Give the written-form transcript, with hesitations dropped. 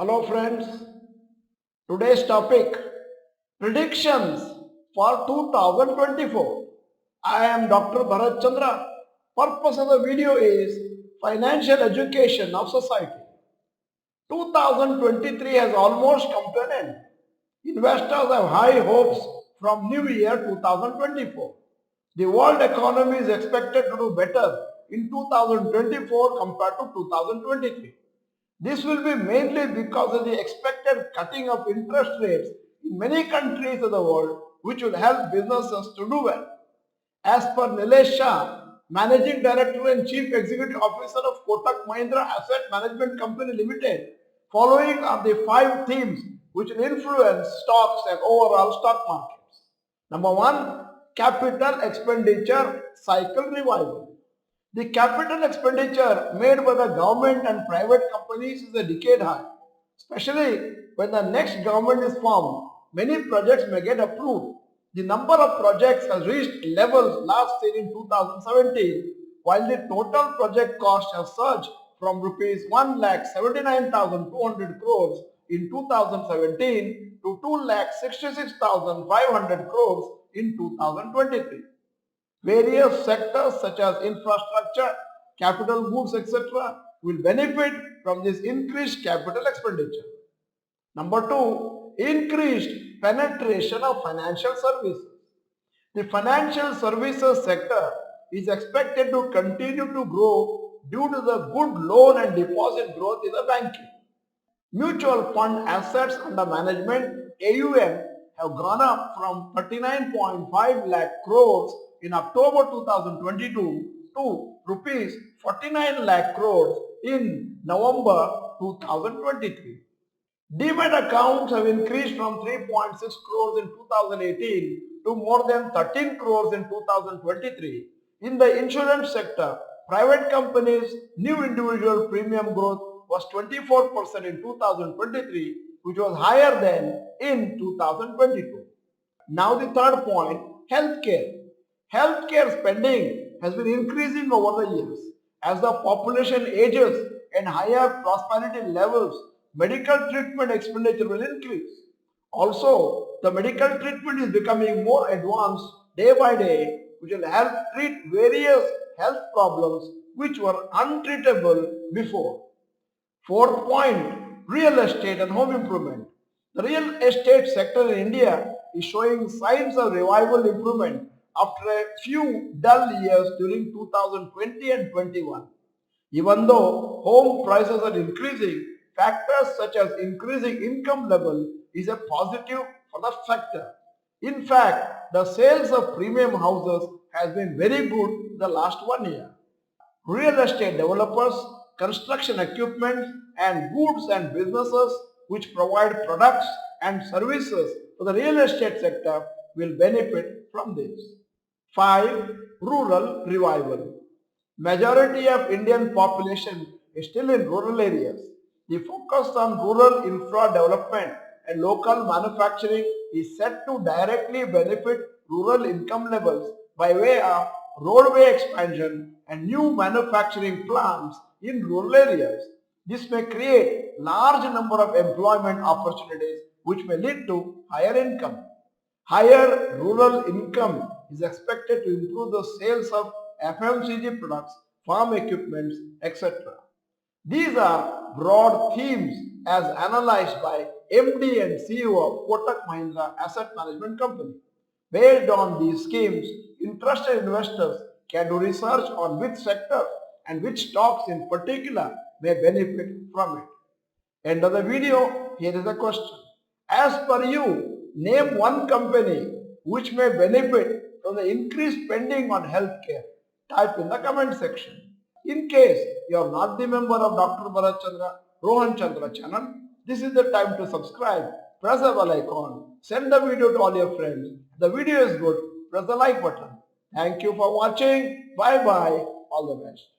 Hello friends, today's topic predictions for 2024. I am Dr. Bharath Chandra. Purpose of the video is financial education of society. 2023 has almost come to an end. Investors have high hopes from new year 2024. The world economy is expected to do better in 2024 compared to 2023. This will be mainly because of the expected cutting of interest rates in many countries of the world, which will help businesses to do well. As per Nilesh Shah, Managing Director and Chief Executive Officer of Kotak Mahindra Asset Management Company Limited, following are the 5 themes which will influence stocks and overall stock markets. Number 1, capital expenditure cycle revival. The capital expenditure made by the government and private companies is a decade high. Especially when the next government is formed, many projects may get approved. The number of projects has reached levels last seen in 2017, while the total project cost has surged from rupees 1,79,200 crores in 2017 to 2,66,500 crores in 2023. Various sectors such as infrastructure, capital goods, etc. will benefit from this increased capital expenditure. Number 2, increased penetration of financial services. The financial services sector is expected to continue to grow due to the good loan and deposit growth in the banking. Mutual fund assets under management AUM have gone up from 39.5 lakh crores in October 2022 to rupees 49 lakh crores in November 2023. Demat accounts have increased from 3.6 crores in 2018 to more than 13 crores in 2023. In the insurance sector, private companies' new individual premium growth was 24% in 2023, which was higher than in 2022. Now the third point, healthcare. Healthcare spending has been increasing over the years. As the population ages and higher prosperity levels, medical treatment expenditure will increase. Also, the medical treatment is becoming more advanced day by day, which will help treat various health problems which were untreatable before. Fourth point, real estate and home improvement. The real estate sector in India is showing signs of revival improvement after a few dull years during 2020 and 21. Even though home prices are increasing, factors such as increasing income level is a positive for the sector. In fact, the sales of premium houses has been very good the last 1 year. Real estate developers, construction equipment and goods and businesses which provide products and services to the real estate sector will benefit from this. 5. Rural revival. Majority of Indian population is still in rural areas. The focus on rural infra development and local manufacturing is set to directly benefit rural income levels by way of roadway expansion and new manufacturing plants in rural areas. This may create large number of employment opportunities which may lead to higher income. Higher rural income is expected to improve the sales of FMCG products, farm equipments, etc. These are broad themes as analyzed by MD and CEO of Kotak Mahindra Asset Management Company. Based on these schemes, interested investors can do research on which sectors and which stocks in particular may benefit from it. End of the video, here is a question. As per you, name one company which may benefit from the increased spending on healthcare. Type in the comment section. In case you are not the member of Dr. Bharath Chandra, Rohan Chandra channel, this is the time to subscribe. Press the bell icon. Send the video to all your friends. The video is good. Press the like button. Thank you for watching. Bye bye. All the best.